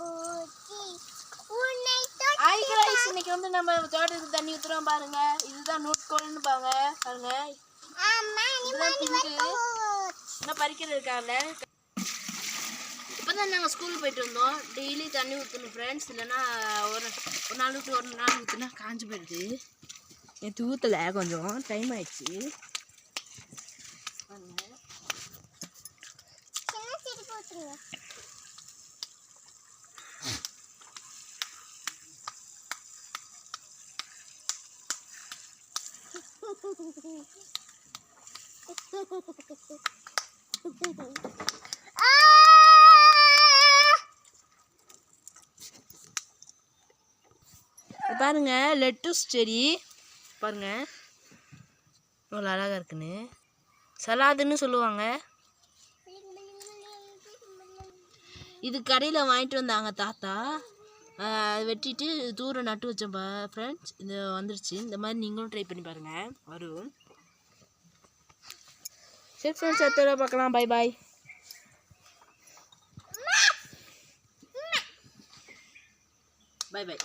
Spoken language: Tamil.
ஹாய் गाइस, இன்னைக்கு வந்து நம்ம தோட்டத்துக்கு தண்ணி ஊத்துறோம் பாருங்க. இதுதான் நூட்கோல்னு பாருங்க. இன்னும் பறிக்கிறது இருக்காங்க. இப்போதான் நாங்கள் ஸ்கூலுக்கு போயிட்டு வந்தோம். டெய்லி தண்ணி ஊற்றணும் ஃப்ரெண்ட்ஸ், இல்லைன்னா ஒரு நாள் விட்டு ஒரு நாள் ஊற்றுனா காஞ்சி போயிடுது. நேற்று ஊற்றலை, கொஞ்சம் டைம் ஆயிடுச்சு. பாருங்க லெட்டஸ் செடி பாருங்க எவ்வளோ அழகா இருக்குன்னு. சலாதுன்னு சொல்லுவாங்க. இது கடையில் வாங்கிட்டு வந்தாங்க தாத்தா. வெட்டிட்டு தூரம் நட்டு வச்சேன்ப்பா ஃப்ரெண்ட்ஸ். இது வந்துருச்சு. இந்த மாதிரி நீங்களும் ட்ரை பண்ணி பாருங்க, வரும். சரி ஃப்ரெண்ட்ஸ், அடுத்த பார்க்கலாம். Bye bye. Bye bye.